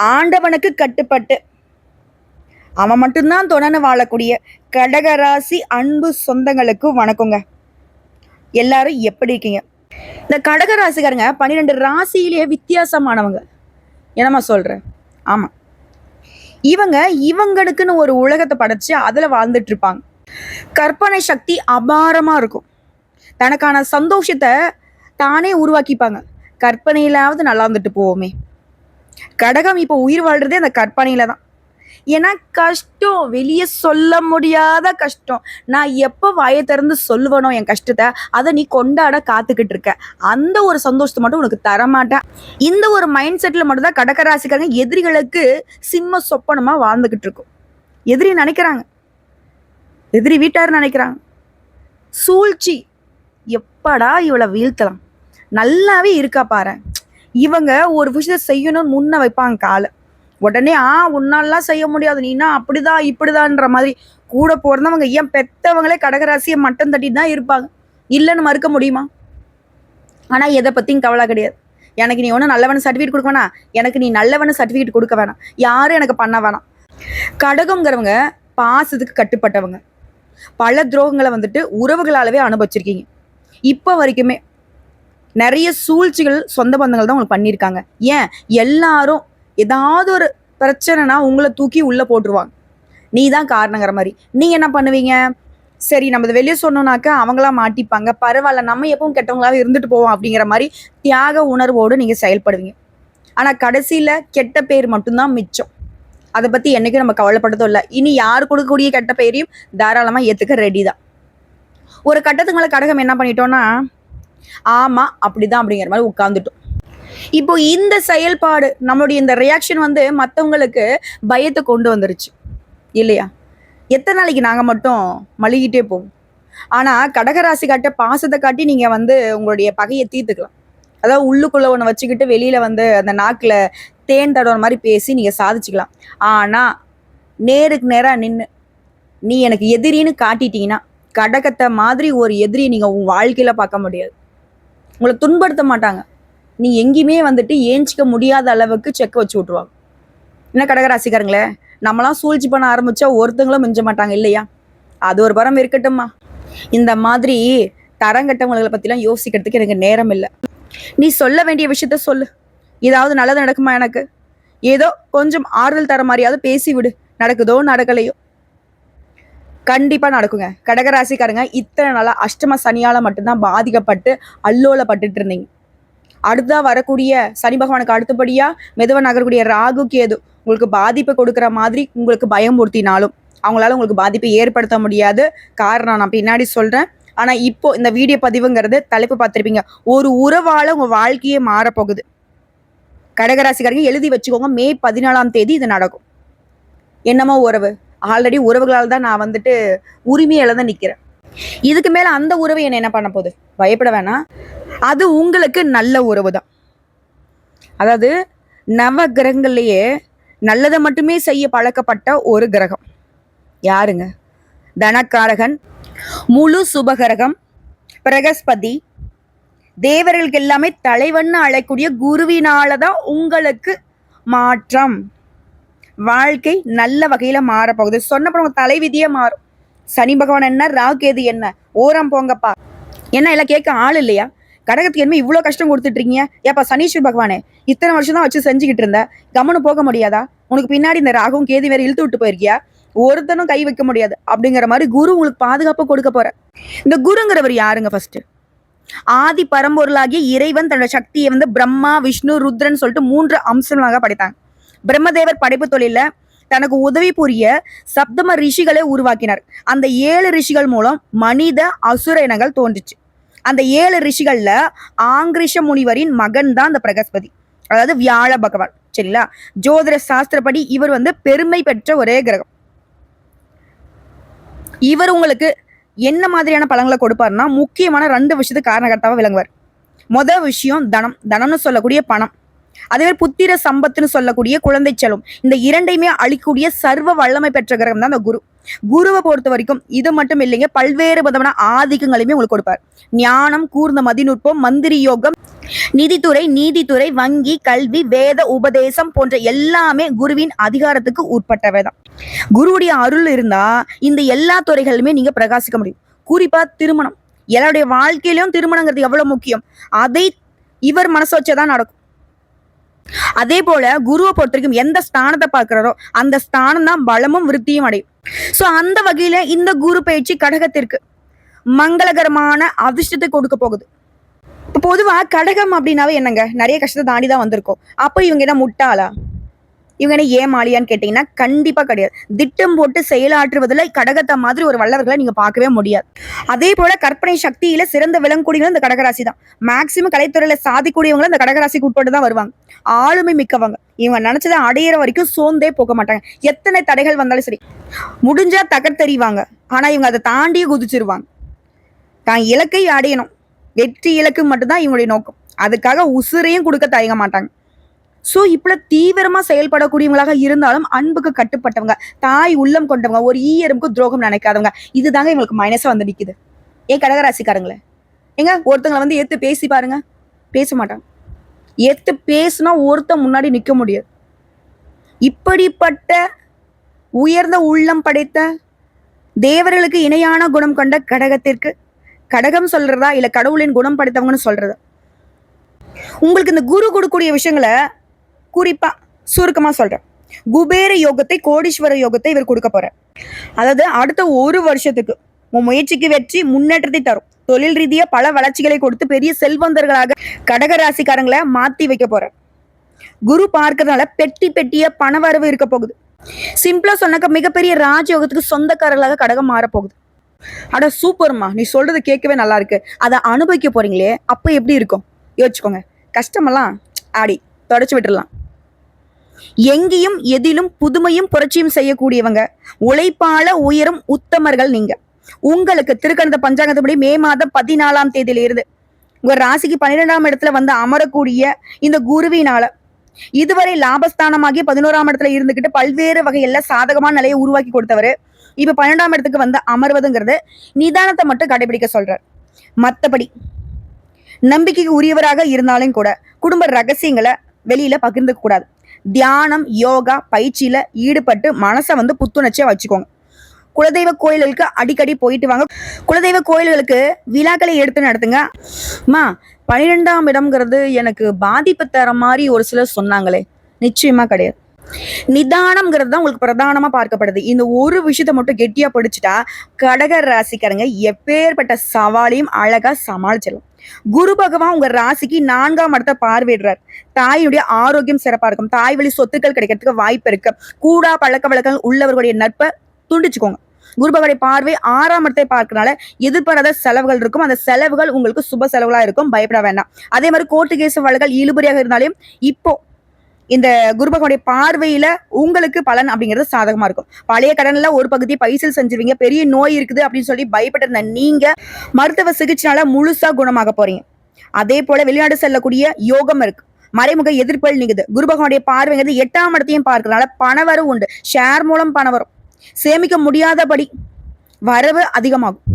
ஆண்டவனுக்கு கட்டுப்பட்டு அவன் மட்டும்தான் தொடர்ந்து வாழக்கூடிய கடகராசி அன்பு சொந்தங்களுக்கு வணக்கங்க. எல்லாரும் எப்படி இருக்கீங்க? இந்த கடகராசிக்காரங்க 12 ராசியிலேயே வித்தியாசமானவங்க. என்னம்மா சொல்ற? ஆமா, இவங்களுக்குன்னு ஒரு உலகத்தை படைச்சு அதுல வாழ்ந்துட்டு இருப்பாங்க. கற்பனை சக்தி அபாரமா இருக்கும். தனக்கான சந்தோஷத்தை தானே உருவாக்கிப்பாங்க. கற்பனையிலாவது நல்லா இருந்துட்டு போவோமே. கடகம் இப்போ உயிர் வாழ்றதே அந்த கற்பனையில தான். ஏன்னா கஷ்டம் வெளியே சொல்ல முடியாத கஷ்டம். நான் எப்போ வாயை திறந்து சொல்லுவனோ என் கஷ்டத்தை, அதை நீ கொண்டாட காத்துக்கிட்டு இருக்க. அந்த ஒரு சந்தோஷத்தை மட்டும் உனக்கு தரமாட்டேன். இந்த ஒரு மைண்ட் செட்ல மட்டும் தான் கடகராசிக்காரங்க எதிரிகளுக்கு சிம்ம சொப்பனமா வாழ்ந்துகிட்டு இருக்கும். எதிரி நினைக்கிறாங்க, எதிரி வீட்டார் நினைக்கிறாங்க, சூழ்ச்சி எப்படா இவளை வீழ்த்தலாம், நல்லாவே இருக்கா பாரு. இவங்க ஒரு விஷயத்தை செய்யணும்னு முன்ன வைப்பாங்க காலை. உடனே உன்னாலாம் செய்ய முடியாது, நீனா அப்படிதான் இப்படிதான்ற மாதிரி கூட போறதவங்க ஏன் பெத்தவங்களே கடகராசியை மட்டம் தட்டிட்டு தான் இருப்பாங்க. இல்லைன்னு மறுக்க முடியுமா? ஆனா எதை பத்தியும் கவலை கிடையாது. எனக்கு நீ ஒன்றும் நல்லவன சர்டிஃபிகேட் கொடுக்க வேணாம், எனக்கு நீ நல்லவன சர்டிஃபிகேட் கொடுக்க வேணாம், யாரும் எனக்கு பண்ண வேணாம். கடகங்கிறவங்க பாசத்துக்கு கட்டுப்பட்டவங்க. பல துரோகங்களை உறவுகளாலவே அனுபவிச்சிருக்கீங்க. இப்போ வரைக்குமே நிறைய சூழ்ச்சிகள் சொந்த பந்தங்கள் தான் உங்களுக்கு பண்ணியிருக்காங்க. ஏன் எல்லாரும் ஏதாவது ஒரு பிரச்சனைனா உங்களை தூக்கி உள்ள போட்டுருவாங்க. நீ தான் காரணங்கிற மாதிரி. நீங்க என்ன பண்ணுவீங்க? சரி, நம்ம வெளியே சொன்னோம்னாக்கா அவங்களா மாட்டிப்பாங்க, பரவாயில்ல நம்ம எப்பவும் கெட்டவங்களாவே இருந்துட்டு போவோம் அப்படிங்கிற மாதிரி தியாக உணர்வோடு நீங்க செயல்படுவீங்க. ஆனா கடைசியில கெட்ட பேர் மட்டும்தான் மிச்சம். அதை பத்தி என்னைக்கும் நம்ம கவலைப்பட்டதும் இல்லை. இனி யார் கொடுக்கக்கூடிய கெட்ட பெயரையும் தாராளமா ஏத்துக்க ரெடி தான். ஒரு கட்டத்துக்கு மேல கடகம் என்ன பண்ணிட்டோம்னா, ஆமா அப்படிதான் அப்படிங்கிற மாதிரி உட்கார்ந்துட்டோம். இப்போ இந்த செயல்பாடு நம்மளுடைய இந்த ரியாக்ஷன் மற்றவங்களுக்கு பயத்தை கொண்டு வந்துருச்சு இல்லையா? எத்தனை நாளைக்கு நாங்க மட்டும் மழுகிட்டே போவோம்? ஆனா கடகராசி காட்ட பாசத்தை காட்டி நீங்க உங்களுடைய பகையை தீர்த்துக்கலாம். அதாவது உள்ளுக்குள்ள ஒன்று வச்சுக்கிட்டு வெளியில அந்த நாக்குல தேன் தடவை மாதிரி பேசி நீங்க சாதிச்சுக்கலாம். ஆனா நேருக்கு நேரா நின்று நீ எனக்கு எதிரின்னு காட்டிட்டீங்கன்னா, கடகத்தை மாதிரி ஒரு எதிரியை நீங்க உங்க வாழ்க்கையில பார்க்க முடியாது. உங்களை துன்படுத்த மாட்டாங்க. நீ எங்கேயுமே ஏஞ்சிக்க முடியாத அளவுக்கு செக்க வச்சு விட்ருவாங்க. என்ன கடகராசிக்காரங்களே, நம்மளாம் சூழ்ச்சி பண்ண ஆரம்பிச்சா ஒருத்தங்களும் மிஞ்ச மாட்டாங்க இல்லையா? அது ஒரு புறம் இருக்கட்டும்மா. இந்த மாதிரி தரங்கட்டவங்களை பற்றிலாம் யோசிக்கிறதுக்கு எனக்கு நேரம் இல்லை. நீ சொல்ல வேண்டிய விஷயத்த சொல்லு. ஏதாவது நல்லது நடக்குமா? எனக்கு ஏதோ கொஞ்சம் ஆறுதல் தர மாதிரியாவது பேசி விடு. நடக்குதோ நடக்கலையோ கண்டிப்பா நடக்குங்க. கடகராசிக்காரங்க இத்தனை நாளா அஷ்டம சனியால மட்டும்தான் பாதிக்கப்பட்டு அல்லோலப்பட்டுட்டு இருந்தீங்க. அடுத்தா வரக்கூடிய சனி பகவானுக்கு அடுத்தபடியா மெதுவா நகரக்கூடிய ராகு கேது உங்களுக்கு பாதிப்பை கொடுக்குற மாதிரி உங்களுக்கு பயமுறுத்தினாலும் அவங்களால உங்களுக்கு பாதிப்பை ஏற்படுத்த முடியாது. காரணம் நான் பின்னாடி சொல்றேன். ஆனா இப்போ இந்த வீடியோ பதிவுங்கிறது தலைப்பு பார்த்திருப்பீங்க, ஒரு உறவால உங்க வாழ்க்கையே மாறப்போகுது. கடகராசிக்காரங்க எழுதி வச்சுக்கோங்க, மே 14ஆம் தேதி இது நடக்கும். என்னமோ உறவு, ஆல்ரெடி உறவுகளால் தான் நான் உரிமையில தான் நிக்கிறேன். இதுக்கு மேல அந்த உறவு என்ன பண்ண போகுது? பயப்பட வேணாம். அது உங்களுக்கு நல்ல உறவு தான். அதாவது நவ கிரகங்கள்லயே நல்லதை மட்டுமே செய்ய பழக்கப்பட்ட ஒரு கிரகம் யாருங்க? தனக்காரகன், முழு சுபகிரகம் பிரகஸ்பதி, தேவர்களுக்கு எல்லாமே தலைவன்னு அழைக்கூடிய குருவினாலதான் உங்களுக்கு மாற்றம். வாழ்க்கை நல்ல வகையில மாறப்போகுது. சொன்னப்பறம் உங்க தலைவிதியே மாறும். சனி பகவான் என்ன, ராகேது என்ன, ஓரம் போங்கப்பா. என்ன எல்லாம் கேட்க ஆள் இல்லையா? கடகத்துக்கு என்ன இவ்வளோ கஷ்டம் கொடுத்துட்டு இருக்கீங்க? ஏப்பா சனீஸ்வர் பகவானே, இத்தனை வருஷம் தான் வச்சு செஞ்சுக்கிட்டு இருந்த, கவனம் போக முடியாதா? உனக்கு பின்னாடி இந்த ராகவும் கேது வேற இழுத்து விட்டு போயிருக்கியா? ஒருத்தனும் கை வைக்க முடியாது அப்படிங்கிற மாதிரி குரு உங்களுக்கு பாதுகாப்பு கொடுக்க போற. இந்த குருங்கிறவர் யாருங்க? ஃபர்ஸ்ட் ஆதி பரம்பொருளாகிய இறைவன் தன்னோட சக்தியை பிரம்மா, விஷ்ணு, ருத்ரன் சொல்லிட்டு 3 அம்சங்களாக படைத்தாங்க. பிரம்மதேவர் படைப்பு தொழில தனக்கு உதவி புரிய சப்தம ரிஷிகளை உருவாக்கினார். அந்த 7 ரிஷிகள் மூலம் மனித அசுர இனங்கள் தோன்றுச்சு. அந்த 7 ரிஷிகள்ல ஆங்கிரிஷ முனிவரின் மகன் தான் அந்த பிரகஸ்பதி, அதாவது வியாழ பகவான். சரிங்களா? ஜோதிட சாஸ்திரப்படி இவர் பெருமை பெற்ற ஒரே கிரகம். இவர் உங்களுக்கு என்ன மாதிரியான பலன்களை கொடுப்பாருன்னா, முக்கியமான 2 விஷயத்துக்கு காரணகர்த்தாவா விளங்குவார். முதல் விஷயம் தனம். தனம்னு சொல்லக்கூடிய பணம். அதே மாதிரி புத்திர சம்பத்துன்னு சொல்லக்கூடிய குழந்தை செல்வம், இந்த இரண்டையுமே அளிக்கக்கூடிய சர்வ வல்லமை பெற்ற கிரகம் தான் அந்த குரு. குருவை பொறுத்த வரைக்கும் இது மட்டும் இல்லைங்க, பல்வேறு விதமான ஆதிக்கங்களையுமே உங்களுக்கு கொடுப்பார். ஞானம், கூர்ந்த மதிநுட்பம், மந்திரி யோகம், நிதித்துறை, நீதித்துறை, வங்கி, கல்வி, வேத உபதேசம் போன்ற எல்லாமே குருவின் அதிகாரத்துக்கு உட்பட்டவை தான். குருவுடைய அருள் இருந்தா இந்த எல்லா துறைகளுமே நீங்க பிரகாசிக்க முடியும். குறிப்பா திருமணம், எல்லாருடைய வாழ்க்கையிலும் திருமணங்கிறது எவ்வளவு முக்கியம், அதை இவர் மனசு வச்சதான் நடக்கும். அதே போல குருவை பொறுத்த வரைக்கும் எந்த ஸ்தானத்தை பார்க்கிறாரோ அந்த ஸ்தானம் தான் பலமும் விருத்தியும் அடையும். சோ அந்த வகையில இந்த குரு பயிற்சி கடகத்திற்கு மங்களகரமான அதிர்ஷ்டத்தை கொடுக்க போகுது. இப்போ பொதுவா கடகம் அப்படின்னாவே என்னங்க, நிறைய கஷ்டத்தை தாண்டி தான் வந்திருக்கோம். அப்போ இவங்க என்ன முட்டாளா, இவங்க என்ன ஏமாளியான்னு கேட்டீங்கன்னா கண்டிப்பா கிடையாது. திட்டம் போட்டு செயலாற்றுவதில் கடகத்தை மாதிரி ஒரு வல்லவர்களை நீங்க பார்க்கவே முடியாது. அதே போல கற்பனை சக்தியில சிறந்த விளங்கக்கூடியவங்க இந்த கடகராசி தான். மேக்சிமம் கலைத்துறையில சாதிக்கூடியவங்களும் இந்த கடகராசிக்கு உட்பட்டு தான் வருவாங்க. ஆளுமை மிக்கவங்க, இவங்க நினைச்சதை அடையிற வரைக்கும் சோர்ந்தே போக மாட்டாங்க. எத்தனை தடைகள் வந்தாலும் சரி முடிஞ்சா தகர்த்தெறிவாங்க. ஆனா இவங்க அதை தாண்டியே குதிச்சிருவாங்க. தான் இலக்கை அடையணும், வெற்றி இலக்கு மட்டும்தான் இவங்களுடைய நோக்கம். அதுக்காக உசுரையும் கொடுக்க தயங்க மாட்டாங்க. ஸோ இப்படி தீவிரமா செயல்படக்கூடியவங்களாக இருந்தாலும் அன்புக்கு கட்டுப்பட்டவங்க, தாய் உள்ளம் கொண்டவங்க, ஒரு ஈயரும்புக்கு துரோகம் நினைக்காதவங்க, இதுதாங்க இவங்களுக்கு மைனஸா வந்து நிக்குது. ஏன் கடகராசிக்காரங்களே, ஏங்க ஒருத்தங்களை வந்து ஏத்து பேசி பாருங்க, பேச மாட்டாங்க. ஏத்து பேசுனா ஒருத்தன் முன்னாடி நிக்க முடியாது. இப்படிப்பட்ட உயர்ந்த உள்ளம் படைத்த தேவர்களுக்கு இணையான குணம் கொண்ட கடகத்திற்கு கடகம் சொல்றதா இல்ல கடவுளின் குணம் படைத்தவங்கன்னு சொல்றதா? உங்களுக்கு இந்த குரு கொடுக்கக்கூடிய விஷயங்களை குறிப்பா சுருக்கமா சொல்றேன். குபேர யோகத்தை, கோடீஸ்வர யோகத்தை இவர் கொடுக்க போற. அதாவது அடுத்த ஒரு வருஷத்துக்கு உன் முயற்சிக்கு வெற்றி, முன்னேற்றத்தை தரும். தொழில் ரீதியா பல வளர்ச்சிகளை கொடுத்து பெரிய செல்வந்தர்களாக கடகராசிக்காரங்களை மாத்தி வைக்க போற. குரு பார்க்கறதுனால பெட்டி பெட்டிய பணவரவு இருக்க போகுது. சிம்பிளா சொன்னாக்க மிகப்பெரிய ராஜயோகத்துக்கு சொந்தக்காரர்களாக கடகம் மாற போகுது. அட சூப்பர்மா, நீ சொல்றது கேட்கவே நல்லா இருக்கு. அதை அனுபவிக்க போறீங்களே, அப்ப எப்படி இருக்கும் யோசிச்சுக்கோங்க. கஷ்டமெல்லாம் ஆடி தொடச்சு விட்டுடலாம். எங்கேயும் எதிலும் புதுமையும் புரட்சியும் செய்யக்கூடியவங்க, உழைப்பால உயரும் உத்தமர்கள் நீங்க. உங்களுக்கு திருக்கணித பஞ்சாங்கத்துப்படி மே மாதம் 14ஆம் தேதியில இருந்து உங்க ராசிக்கு 12ஆம் இடத்துல வந்து அமரக்கூடிய இந்த குருவினால இதுவரை லாபஸ்தானமாகி 11ஆம் இடத்துல இருந்துகிட்டு பல்வேறு வகையில சாதகமான நிலையை உருவாக்கி கொடுத்தவரு இப்ப 12ஆம் இடத்துக்கு வந்து அமர்வதுங்கிறது நிதானத்தை மட்டும் கடைபிடிக்க சொல்றார். மற்றபடி நம்பிக்கைக்கு உரியவராக இருந்தாலும் கூட குடும்ப ரகசியங்களை வெளியில பகிர்ந்துக்க கூடாது. தியானம், யோகா பயிற்சியில ஈடுபட்டு மனசை வந்து புத்துணர்ச்சியா வச்சுக்கோங்க. குலதெய்வ கோயில்களுக்கு அடிக்கடி போயிட்டு வாங்க. குலதெய்வ கோயில்களுக்கு விழாக்களை எடுத்து நடத்துங்க. 12ஆம் இடம்ங்கிறது எனக்கு பாதிப்பு தர மாதிரி ஒரு சிலர் சொன்னாங்களே, நிச்சயமா கிடையாது. நிதானம்ங்கிறது தான் உங்களுக்கு பிரதானமா பார்க்கப்படுது. இந்த ஒரு விஷயத்த மட்டும் கெட்டியா படிச்சுட்டா கடக ராசிக்காரங்க எப்பேற்பட்ட சவாலையும் அழகா சமாளிச்சிடலாம். குரு பகவான் உங்க ராசிக்கு 4ஆம் இடத்தை பார்வையிடுறார். தாயினுடைய ஆரோக்கியம் சிறப்பா இருக்கும். தாய் வழி சொத்துக்கள் கிடைக்கிறதுக்கு வாய்ப்பு இருக்கு. கூடா பழக்க வழக்கங்கள் உள்ளவர்களுடைய நட்பை துண்டிச்சுக்கோங்க. குரு பகவானுடைய பார்வை 6ஆம் இடத்தை பார்க்கறனால எதிர்பாராத செலவுகள் இருக்கும். அந்த செலவுகள் உங்களுக்கு சுப செலவுகளா இருக்கும், பயப்பட வேண்டாம். அதே மாதிரி கோர்ட்டு கேஸ் வழக்குகள் இழுபறியாக இருந்தாலும் இப்போ இந்த குரு பகவானுடைய பார்வையில உங்களுக்கு பலன் அப்படிங்கிறது சாதகமா இருக்கும். பழைய கடன்ல ஒரு பகுதியை பைசல் செஞ்சிருவீங்க. பெரிய நோய் இருக்குது அப்படின்னு சொல்லி பயப்பட்டிருந்த நீங்க மருத்துவ சிகிச்சைனால முழுசா குணமாக போறீங்க. அதே போல வெளிநாடு செல்லக்கூடிய யோகம் இருக்கு. மறைமுக எதிர்ப்புகள் நீங்குது. குரு பகவானுடைய பார்வைங்கிறது 8ஆம் இடத்தையும் பார்க்கறதுனால பணவரவு உண்டு. ஷேர் மூலம் பணம் வரும். சேமிக்க முடியாதபடி வரவு அதிகமாகும்.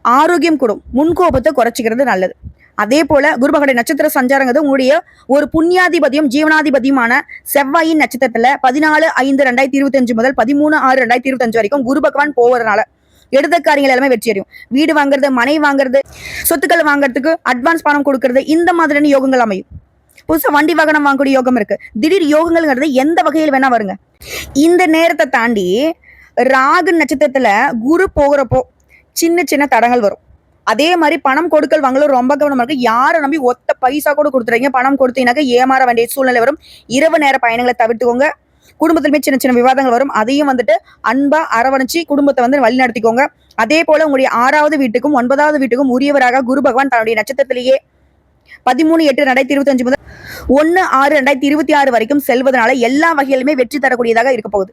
ஆரோக்கியம் கூடும். முன்கோபத்தை குறைச்சிக்கிறது நல்லது. அதே போல குரு பகவானுடைய நட்சத்திர சஞ்சாரங்கிறது உங்களுடைய ஒரு புண்ணியாதிபதியும் ஜீவனாதிபதியுமான செவ்வாயின் நட்சத்திரத்துல 14/5/2025 முதல் 13/6/2025 வரைக்கும் குரு பகவான் போவதனால எடுத்த காரியங்கள் எல்லாமே வெற்றி அடையும். வீடு வாங்குறது, மனை வாங்குறது, சொத்துக்கள் வாங்குறதுக்கு அட்வான்ஸ் பணம் கொடுக்கறது, இந்த மாதிரியான யோகங்கள் அமையும். புதுசா வண்டி வாகனம் வாங்கக்கூடிய யோகம் இருக்கு. திடீர் யோகங்கள்ங்கிறது எந்த வகையில் வேணா வருங்க. இந்த நேரத்தை தாண்டி ராகு நட்சத்திரத்துல குரு போகிறப்போ சின்ன சின்ன தடங்கள் வரும். அதே மாதிரி பணம் கொடுக்கல் வாங்கலும் ரொம்ப கவனமா இருக்கு. யாரை நம்பி ஒத்த பைசா கூட கொடுத்துறீங்க, பணம் கொடுத்தீங்கன்னாக்க ஏமாற வேண்டிய சூழ்நிலை வரும். இரவு நேர பயணங்களை தவிர்த்துக்கோங்க. குடும்பத்திலுமே சின்ன சின்ன விவாதங்கள் வரும். அதையும் வந்துட்டு அன்பா அரவணைச்சு குடும்பத்தை வந்து வழி நடத்திக்கோங்க. அதே போல உங்களுடைய 6வது வீட்டுக்கும் 9வது வீட்டுக்கும் உரியவராக குரு பகவான் தன்னுடைய நட்சத்திரத்திலேயே 13/8/2025 முதல் 1/6/2026 வரைக்கும் செல்வதனால எல்லா வகையிலுமே வெற்றி தரக்கூடியதாக இருக்க போகுது.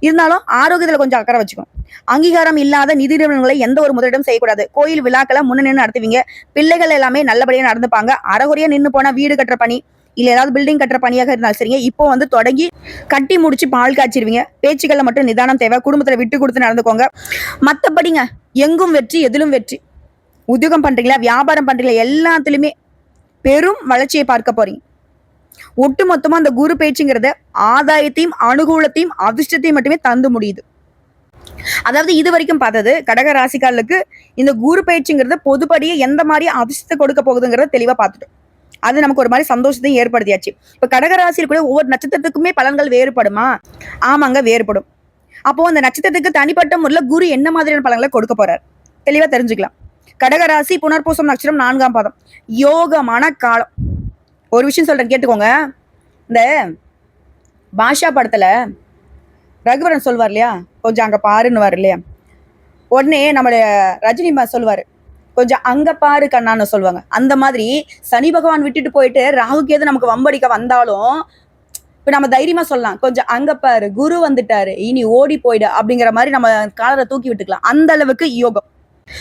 இருந்தாலும் ஆரோக்கியத்துல கொஞ்சம் அக்கறை வச்சுக்கணும். அங்கீகாரம் இல்லாத நிதி நிறுவனங்களை எந்த ஒரு முதலிடம் செய்யக்கூடாது. கோயில் விழாக்களை முன்ன நின்று நடத்துவீங்க. பிள்ளைகள் எல்லாமே நல்லபடியா நடந்துப்பாங்க. அறகுறையா நின்று போனா வீடு கட்டுற பணி, இல்ல ஏதாவது பில்டிங் கட்டுற பணியாக இருந்தாலும் சரிங்க, இப்போ வந்து தொடங்கி கட்டி முடிச்சு பால் காய்ச்சிருவீங்க. பேச்சுக்கள்ல மட்டும் நிதானம் தேவை. குடும்பத்துல விட்டு கொடுத்து நடந்துக்கோங்க. மத்தபடிங்க எங்கும் வெற்றி, எதிலும் வெற்றி. உத்தியோகம் பண்றீங்களா, வியாபாரம் பண்றீங்களா, எல்லாத்துலயுமே பெரும் வளர்ச்சியை பார்க்க போறீங்க. ஒட்டுமொத்தமா அந்த குரு பேச்சுங்கிறத ஆதாயத்தையும் அனுகூலத்தையும் அதிர்ஷ்டத்தையும் மட்டுமே தந்து முடியுது. அதாவது இது வரைக்கும் பார்த்தது கடக ராசிக்காரர்களுக்கு இந்த குரு பயிற்சிங்கிறது பொதுப்படியே எந்த மாதிரி அதிர்ஷ்டத்தை கொடுக்க போகுதுங்கிறத தெளிவா பார்த்துட்டோம். அது நமக்கு ஒரு மாதிரி சந்தோஷத்தையும் ஏற்படுத்தியாச்சு. இப்ப கடகராசியில் கூட ஒவ்வொரு நட்சத்திரத்துக்குமே பலன்கள் வேறுபடுமா? ஆமாங்க, வேறுபடும். அப்போ அந்த நட்சத்திரத்துக்கு தனிப்பட்ட முறையில குரு என்ன மாதிரியான பலன்களை கொடுக்க போறார் தெளிவா தெரிஞ்சுக்கலாம். கடகராசி புனர்பூசம் நட்சத்திரம் 4ஆம் பாதம், யோகமான காலம். ஒரு விஷயம் சொல்றேன் கேட்டுக்கோங்க. இந்த பாஷா படத்துல ரகுவரன் சொல்வார் இல்லையா, கொஞ்சம் அங்க பாருன்னு இல்லையா, உடனே நம்மளுடைய ரஜினி சொல்லுவாரு, கொஞ்சம் அங்க பாரு கண்ணான்னு சொல்லுவாங்க. அந்த மாதிரி சனி பகவான் விட்டுட்டு போயிட்டு ராகுக்கு எது நமக்கு வம்படிக்க வந்தாலும் இப்ப நம்ம தைரியமா சொல்லலாம், கொஞ்சம் அங்க பாரு குரு வந்துட்டாரு இனி ஓடி போயிடு அப்படிங்கிற மாதிரி நம்ம காலரை தூக்கி விட்டுக்கலாம். அந்த அளவுக்கு யோகம்.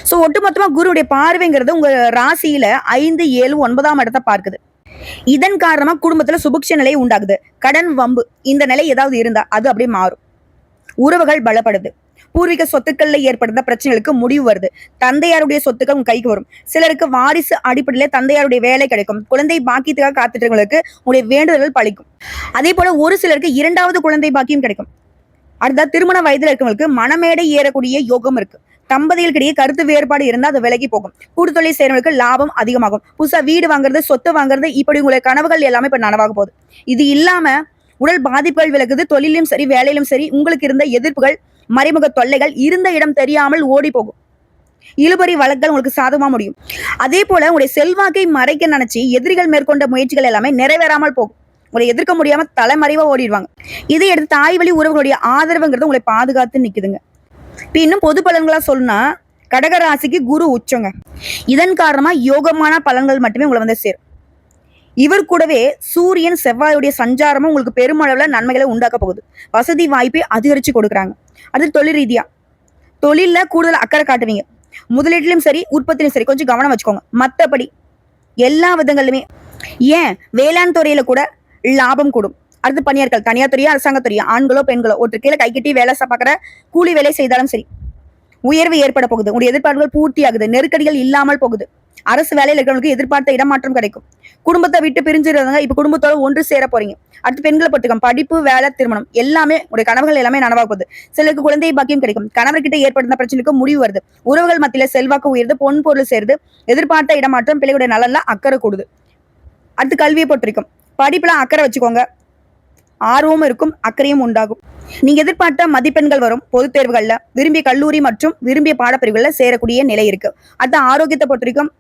சோ ஒட்டுமொத்தமா குருவுடைய பார்வைங்கிறது உங்க ராசியில 5, 7, 9ஆம் இடத்தை பார்க்குது. இதன் காரணமா குடும்பத்துல சுபிக்ஷ நிலை உண்டாகுது. கடன் வம்பு இந்த நிலை ஏதாவது இருந்தா அது அப்படியே மாறும். உறவுகள் பலப்படுது. பூர்வீக சொத்துக்கள்ல ஏற்படுத்த பிரச்சனைகளுக்கு முடிவு வருது. தந்தையாருடைய சொத்துக்கள் உங்க கைக்கு வரும். சிலருக்கு வாரிசு அடிப்படையில தந்தையாருடைய வேலை கிடைக்கும். குழந்தை பாக்கியத்துக்காக காத்துட்டவங்களுக்கு உங்களுடைய வேண்டுதல்கள் பலிக்கும். அதே போல ஒரு சிலருக்கு 2வது குழந்தை பாக்கியம் கிடைக்கும். அடுத்த திருமண வயதுல இருக்கவங்களுக்கு மனமேடை ஏறக்கூடிய யோகம் இருக்கு. தம்பதிகளுக்கிடையே கருத்து வேறுபாடு இருந்தா அது விலகி போகும். கூட்டுத்தொழில் செய்யறவங்களுக்கு லாபம் அதிகமாகும். புதுசா வீடு வாங்குறது, சொத்து வாங்குறது, இப்படி உங்களுடைய கனவுகள் எல்லாமே இப்ப நனவாக போகுது. இது இல்லாம உடல் பாதிப்புகள் விலகுது. தொழிலும் சரி, வேலையிலும் சரி, உங்களுக்கு இருந்த எதிர்ப்புகள், மறைமுக தொல்லைகள் இருந்த இடம் தெரியாமல் ஓடி போகும். இழுபறி வழக்குகள் உங்களுக்கு சாதகமா முடியும். அதே போல உங்களுடைய செல்வாக்கை மறைக்க நினைச்சு எதிரிகள் மேற்கொண்ட முயற்சிகள் எல்லாமே நிறைவேறாமல் போகும். உங்களை எதிர்க்க முடியாம தலைமறைவா ஓடிடுவாங்க. இதை எடுத்து தாய் வழி உறவுகளுடைய ஆதரவுங்கிறது உங்களை பாதுகாத்து நிக்குதுங்க. இன்னும் பொது பலன்களா சொல்லணும்னா கடகராசிக்கு குரு உச்சங்க. இதன் காரணமா யோகமான பலன்கள் மட்டுமே உங்களை வந்து சேரும். இவர் கூடவே சூரியன் செவ்வாயுடைய சஞ்சாரமும் உங்களுக்கு பெருமளவுல நன்மைகளை உண்டாக்க போகுது. வசதி வாய்ப்பை அதிகரிச்சு கொடுக்குறாங்க. அது தொழில் ரீதியா தொழில்ல கூடுதல் அக்கறை காட்டுவீங்க. முதலீட்டிலும் சரி, உற்பத்திலும் சரி கொஞ்சம் கவனம் வச்சுக்கோங்க. மற்றபடி எல்லா விதங்களுமே ஏன் வேளாண் துறையில கூட லாபம் கூடும். அடுத்து பணியாட்கள், தனியார் துறையா அரசாங்கத்துறையா, ஆண்களோ பெண்களோ ஒருத்தர் கீழே கை கட்டி வேலை பார்க்குற கூலி வேலை செய்தாலும் சரி உயர்வு ஏற்பட போகுது. உங்களுடைய எதிர்பார்ப்புகள் பூர்த்தி ஆகுது. நெருக்கடிகள் இல்லாமல் போகுது. அரசு வேலையில் இருக்கிறவங்களுக்கு எதிர்பார்த்த இடமாற்றம் கிடைக்கும். குடும்பத்தை விட்டு பிரிஞ்சிருந்தாங்க, இப்ப குடும்பத்தோட ஒன்று சேர போறீங்க. அடுத்து பெண்களை பொறுத்துக்கம் படிப்பு, வேலை, திருமணம் எல்லாமே உடைய கனவுகள் எல்லாமே நனவாக போகுது. சிலருக்கு குழந்தை பாக்கியம் கிடைக்கும். கணவர்கிட்ட ஏற்படுத்த பிரச்சனைக்கு முடிவு வருது. உறவுகள் மத்தியில செல்வாக்கு உயர்ந்து, பொன் பொருள் சேருது. எதிர்பார்த்த இடமாற்றம், பிள்ளைகளுடைய நலன்ல அக்கறை கூடுது. அடுத்து கல்வியை பொறுத்திருக்கும். படிப்புல அக்கறை வச்சுக்கோங்க. ஆர்வமும் இருக்கும், அக்கறையும் உண்டாகும். நீங்க எதிர்பார்த்த மதிப்பெண்கள் வரும். பொது தேர்வுகள்ல விரும்பிய கல்லூரி மற்றும் விரும்பிய பாடப்பிரிவுகள்ல சேரக்கூடிய நிலை இருக்கு. அடுத்த ஆரோக்கியத்தை பொறுத்திருக்கும்.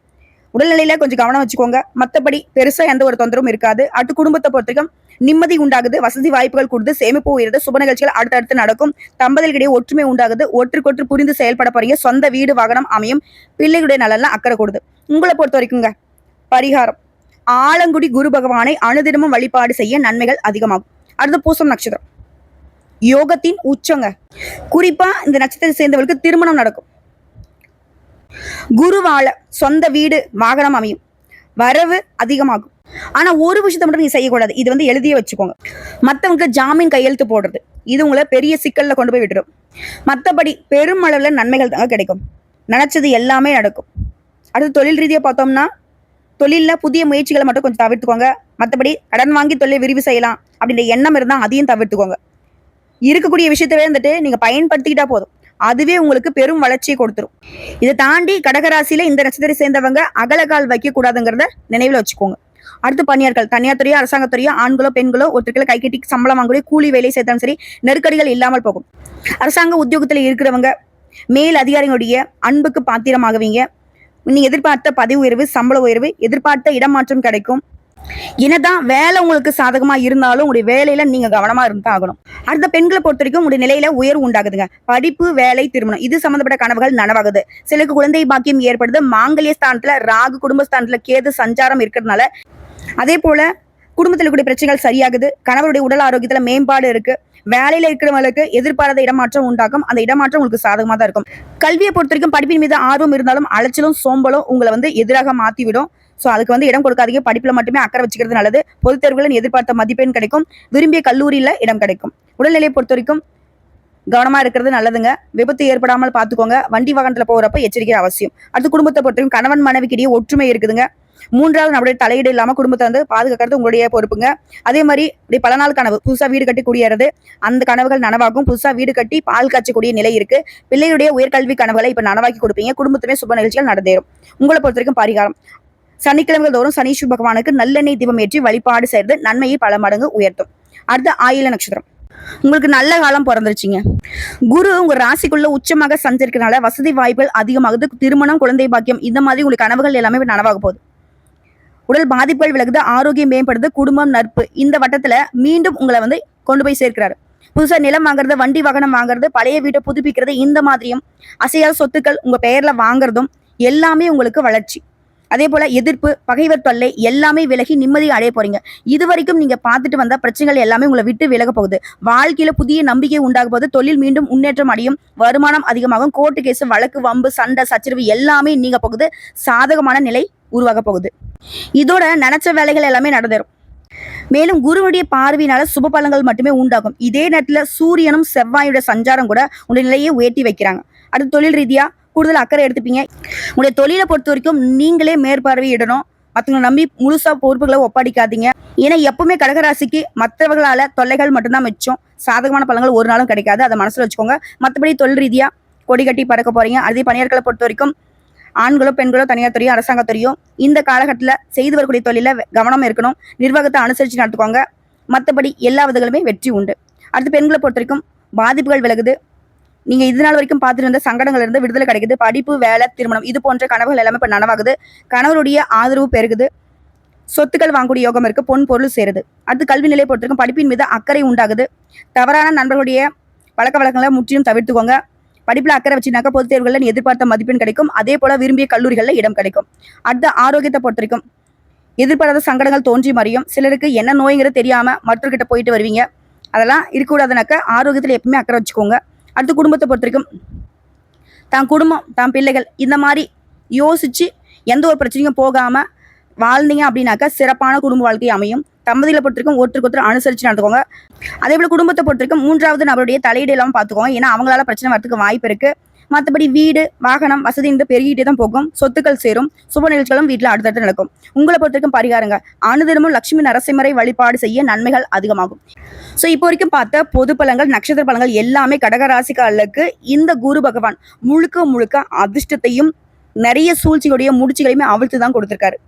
உடல்நிலையில கொஞ்சம் கவனம் வச்சுக்கோங்க. மற்றபடி பெருசா எந்த ஒரு தொந்தரவும் இருக்காது. அடுத்து குடும்பத்தை பொறுத்திருக்கும். நிம்மதி உண்டாகுது. வசதி வாய்ப்புகள் கூடுது. சேமிப்பு உயருது. சுப நிகழ்ச்சிகள் அடுத்தடுத்து நடக்கும். தம்பதிகளிடையே ஒற்றுமை உண்டாகுது. ஒற்றுக்கொற்று புரிந்து செயல்பட போறீங்க. சொந்த வீடு, வாகனம் அமையும். பிள்ளைகளுடைய நலன்ல அக்கறை கூடுது. உங்களை பொறுத்த வரைக்குங்க பரிகாரம் ஆலங்குடி குரு பகவானை அனுதினமும் வழிபாடு செய்ய நன்மைகள் அதிகமாகும். அடுத்து பூசம் நட்சத்திரம், யோகத்தின் உச்சங்க. குறிப்பா இந்த நட்சத்திரத்தை சேர்ந்தவர்களுக்கு திருமணம் நடக்கும். குருவால சொந்த வீடு, வாகனம் அமையும். வரவு அதிகமாகும். ஆனா ஒரு விஷயத்த மட்டும் நீங்க செய்யக்கூடாது. இது வந்து எழுதியே வச்சுக்கோங்க. மத்தவங்க ஜாமீன் கையெழுத்து போடுறது, இது உங்களை பெரிய சிக்கல்ல கொண்டு போய் விட்டுரும். மற்றபடி பெரும் அளவுல நன்மைகள் தாங்க கிடைக்கும். நினைச்சது எல்லாமே நடக்கும். அடுத்து தொழில் ரீதியா பார்த்தோம்னா தொழில புதிய முயற்சிகளை மட்டும் கொஞ்சம் தவிர்த்துக்கோங்க. மற்றபடி கடன் வாங்கி தொழிலை விரிவு செய்யலாம் அப்படின்ற எண்ணம் இருந்தா அதையும் தவிர்த்துக்கோங்க. இருக்கக்கூடிய விஷயத்தவே வந்துட்டு நீங்க பயன்படுத்திக்கிட்டா போதும். அதுவே உங்களுக்கு பெரும் வளர்ச்சியை கொடுத்துரும். இதை தாண்டி கடகராசியில இந்த நட்சத்திரத்தை சேர்ந்தவங்க அகலகால் வைக்க கூடாதுங்கிறத நினைவுல வச்சுக்கோங்க. அடுத்து பணியாட்கள், தனியார் துறையோ அரசாங்கத்துறையோ, ஆண்களோ பெண்களோ ஒருத்தருக்குள்ள கை கட்டி சம்பளம் வாங்கக்கூடிய கூலி வேலை செய்தாலும் சரி நெருக்கடிகள் இல்லாமல் போகும். அரசாங்க உத்தியோகத்துல இருக்கிறவங்க மேல் அதிகாரிகளுடைய அன்புக்கு பாத்திரமாகுவீங்க. நீங்க எதிர்பார்த்த பதவி உயர்வு, சம்பள உயர்வு, எதிர்பார்த்த இடமாற்றம் கிடைக்கும். என்னதான் வேலை உங்களுக்கு சாதகமா இருந்தாலும் உங்களுடைய வேலையில நீங்க கவனமா இருந்தா ஆகணும். அடுத்த பெண்களை பொறுத்த வரைக்கும் உங்களுடைய நிலையில உயர்வு உண்டாகுதுங்க. படிப்பு, வேலை, திருமணம் இது சம்பந்தப்பட்ட கனவுகள் நனவாகுது. சிலருக்கு குழந்தை பாக்கியம் ஏற்படுது. மாங்கல்ய ஸ்தானத்துல ராகு, குடும்பஸ்தானத்துல கேது சஞ்சாரம் இருக்கிறதுனால அதே போல குடும்பத்தில் கூடிய பிரச்சனைகள் சரியாகுது. கணவருடைய உடல் ஆரோக்கியத்துல மேம்பாடு இருக்கு. வேலையில இருக்கிறவங்களுக்கு எதிர்பாராத இடமாற்றம் உண்டாகும். அந்த இடமாற்றம் உங்களுக்கு சாதகமா தான் இருக்கும். கல்வியை பொறுத்த வரைக்கும் படிப்பின் மீது ஆர்வம் இருந்தாலும் அலைச்சலும் சோம்பலும் உங்களை வந்து எதிராக மாத்திவிடும். ஸோ அதுக்கு வந்து இடம் கொடுக்காதீங்க. படிப்பில் மட்டுமே அக்கறை வச்சுக்கிறது நல்லது. பொதுத் தேர்வுகளில் எதிர்பார்த்த மதிப்பெண் கிடைக்கும். விரும்பிய கல்லூரியில் இடம் கிடைக்கும். உடல்நிலையை பொறுத்த வரைக்கும் கவனமா இருக்கிறது நல்லதுங்க. விபத்து ஏற்படாமல் பார்த்துக்கோங்க. வண்டி வாகனத்துல போறப்ப எச்சரிக்கை அவசியம். அடுத்து குடும்பத்தை பொறுத்தவரைக்கும் கணவன் மனைவிக்கு இடையே ஒற்றுமை இருக்குதுங்க. மூன்றாவது நம்மளுடைய தலையீடு இல்லாம குடும்பத்தை வந்து பாதுகாக்கிறது உங்களுடைய பொறுப்புங்க. அதே மாதிரி இப்படி பல நாள் கனவு, புதுசா வீடு கட்டி குடியேறது, அந்த கனவுகள் நனவாகும். புதுசா வீடு கட்டி பால் காய்ச்சக்கூடிய நிலை இருக்கு. பிள்ளையுடைய உயர்கல்வி கனவுகளை இப்ப நனவாக்கி கொடுப்பீங்க. குடும்பத்துமே சுப நிகழ்ச்சிகள் நடந்தேறும். உங்களை பொறுத்த வரைக்கும் பரிகாரம், சனிக்கிழமைகள் தோறும் சனீஸ்வர பகவானுக்கு நல்லெண்ணெய் தீபம் ஏற்றி வழிபாடு செய்வது நன்மையை பல மடங்கு உயர்த்தும். அடுத்த ஆயில நட்சத்திரம், உங்களுக்கு நல்ல காலம் பிறந்துருச்சுங்க. குரு உங்க ராசிக்குள்ள உச்சமாக சஞ்சரிக்கிறதுனால வசதி வாய்ப்புகள் அதிகமாகுது. திருமணம், குழந்தை பாக்கியம், இந்த மாதிரி உங்களுக்கு கனவுகள் எல்லாமே நனவாக போகுது. உடல் பாதிப்புகள் விலகுது. ஆரோக்கியம் மேம்படுது. குடும்பம், நட்பு, இந்த வட்டத்துல மீண்டும் உங்களை வந்து கொண்டு போய் சேர்க்கிறாரு. புதுசா நிலம் வாங்குறது, வண்டி வாகனம் வாங்குறது, பழைய வீட்டை புதுப்பிக்கிறது, இந்த மாதிரியும் அசையாத சொத்துக்கள் உங்க பெயர்ல வாங்குறதும் எல்லாமே உங்களுக்கு வளர்ச்சி. அதே போல எதிர்ப்பு, பகைவர் தொல்லை எல்லாமே விலகி நிம்மதியை அடைய போறீங்க. இது வரைக்கும் நீங்க பார்த்துட்டு வந்த பிரச்சனைகள் எல்லாமே உங்களை விட்டு விலக போகுது. வாழ்க்கையில புதிய நம்பிக்கை உண்டாக போகுது. தொழில் மீண்டும் முன்னேற்றம் அடையும். வருமானம் அதிகமாகும். கோர்ட்டு கேஸ், வழக்கு, வம்பு, சண்டை, சச்சரவு எல்லாமே நீங்க போகுது. சாதகமான நிலை உருவாக போகுது. இதோட நினைச்ச வேலைகள் எல்லாமே நடந்தேறும். மேலும் குருவுடைய பார்வையினால சுப பலன்கள் மட்டுமே உண்டாகும். இதே நேரத்துல சூரியனும் செவ்வாயோட சஞ்சாரம் கூட உங்களுடைய நிலையை உயர்த்தி வைக்கிறாங்க. அடுத்து தொழில் ரீதியா கூடுதல் அக்கறை எடுத்துப்பீங்க. உங்களுடைய தொழிலை பொறுத்த வரைக்கும் நீங்களே மேற்பார்வையிடணும். மற்றவங்களை நம்பி முழுசா பொறுப்புகளை ஒப்படைக்காதீங்க. ஏன்னா எப்பவுமே கடகராசிக்கு மற்றவர்களால தொல்லைகள் மட்டும்தான் மிச்சம். சாதகமான பலன்கள் ஒரு நாளும் கிடைக்காது. அதை மனசுல வச்சுக்கோங்க. மற்றபடி தொழில் ரீதியா கொடி கட்டி பறக்க போறீங்க. அதே பணியாட்களை பொறுத்த வரைக்கும் ஆண்களோ பெண்களோ, தனியார் துறையோ அரசாங்கத்துறையோ இந்த காலகட்டத்தில் செய்து வரக்கூடிய தொழில கவனம் இருக்கணும். நிர்வாகத்தை அனுசரித்து நடத்துக்கோங்க. மற்றபடி எல்லா விதங்களுமே வெற்றி உண்டு. அடுத்து பெண்களை பொறுத்த வரைக்கும் பாதிப்புகள் விலகுது. நீங்க இது நாள் வரைக்கும் பார்த்துட்டு இருந்த சங்கடங்கள் இருந்து விடுதலை கிடைக்குது. படிப்பு, வேலை, திருமணம், இது போன்ற கனவுகள் எல்லாமே இப்ப நனவாகுது. கணவருடைய ஆதரவு பெருகுது. சொத்துக்கள் வாங்கக்கூடிய யோகம் இருக்கு. பொன் பொருள் சேருது. அடுத்து கல்வி நிலையை பொறுத்த வரைக்கும் படிப்பின் மீது அக்கறை உண்டாகுது. தவறான நண்பர்களுடைய பழக்க வழக்கங்களை முற்றிலும் தவிர்த்துக்கோங்க. படிப்புல அக்கறை வச்சுனாக்கா பொதுத் தேர்வுகளில் எதிர்பார்த்த மதிப்பெண் கிடைக்கும். அதே போல விரும்பிய கல்லூரிகளில் இடம் கிடைக்கும். அடுத்த ஆரோக்கியத்தை பொறுத்த வரைக்கும் எதிர்பாராத சங்கடங்கள் தோன்றி மறியும். சிலருக்கு என்ன நோய்ங்கிறது தெரியாம மருத்துவர்கிட்ட போயிட்டு வருவீங்க. அதெல்லாம் இருக்கக்கூடாதுனாக்கா ஆரோக்கியத்தில் எப்பவுமே அக்கறை வச்சுக்கோங்க. அடுத்து குடும்பத்தை பொறுத்த வரைக்கும் தான் குடும்பம், தான் பிள்ளைகள், இந்த மாதிரி யோசிச்சு எந்த ஒரு பிரச்சனையும் போகாம வாழ்ந்தீங்க அப்படின்னாக்கா சிறப்பான குடும்ப வாழ்க்கை அமையும். தம்பதிகளை பொறுத்த வரைக்கும் ஒருத்தருக்கு அனுசரிச்சு நடத்துக்கோங்க. அதே போல குடும்பத்தை பொறுத்த வரைக்கும் மூன்றாவது நபருடைய தலையீடு இல்லாமல் பார்த்துக்கோங்க. ஏன்னா அவங்களால பிரச்சனை வரதுக்கு வாய்ப்பு இருக்கு. மற்றபடி வீடு, வாகனம், வசதி என்று பெருகிட்டே தான் போகும். சொத்துக்கள் சேரும். சுப நிகழ்ச்சிகளும் வீட்டில் அடுத்தடுத்து நடக்கும். உங்களை பொறுத்த வரைக்கும் பரிகாரங்க, அனுதினமும் லட்சுமி நரசிம்மரை வழிபாடு செய்ய நன்மைகள் அதிகமாகும். ஸோ இப்போ வரைக்கும் பார்த்த பொது பலன்கள், நட்சத்திர பலன்கள் எல்லாமே கடகராசிக்காரர்களுக்கு இந்த குரு பகவான் முழுக்க முழுக்க அதிர்ஷ்டத்தையும் நிறைய சூழ்ச்சிகளுடைய முடிச்சுகளையுமே அவிழ்த்து தான் கொடுத்துருக்காரு.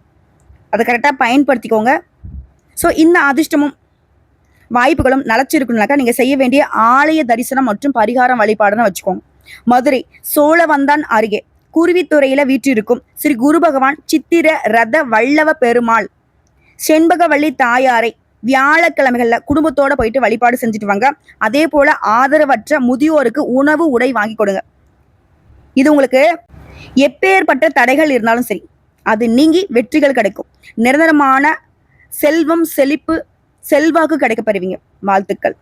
அதை கரெக்டாக பயன்படுத்திக்கோங்க. ஸோ இந்த அதிர்ஷ்டமும் வாய்ப்புகளும் நிலச்சிருக்கணும்னாக்கா நீங்கள் செய்ய வேண்டிய ஆலய தரிசனம் மற்றும் பரிகாரம் வழிபாடுன்னு வச்சுக்கோங்க. மதுரை சோழவந்தான் அருகே குருவித்துறையில வீற்றிருக்கும் ஸ்ரீ குரு பகவான் சித்திர ரத வல்லவ பெருமாள் செண்பகவள்ளி தாயாரை வியாழக்கிழமைகள்ல குடும்பத்தோட போயிட்டு வழிபாடு செஞ்சுட்டு வாங்க. அதே போல ஆதரவற்ற முதியோருக்கு உணவு, உடை வாங்கி கொடுங்க. இது உங்களுக்கு எப்பேற்பட்ட தடைகள் இருந்தாலும் சரி அது நீங்கி வெற்றிகள் கிடைக்கும். நிரந்தரமான செல்வம், செழிப்பு, செல்வாக்கு கிடைக்க பெறுவீங்க. வாழ்த்துக்கள்.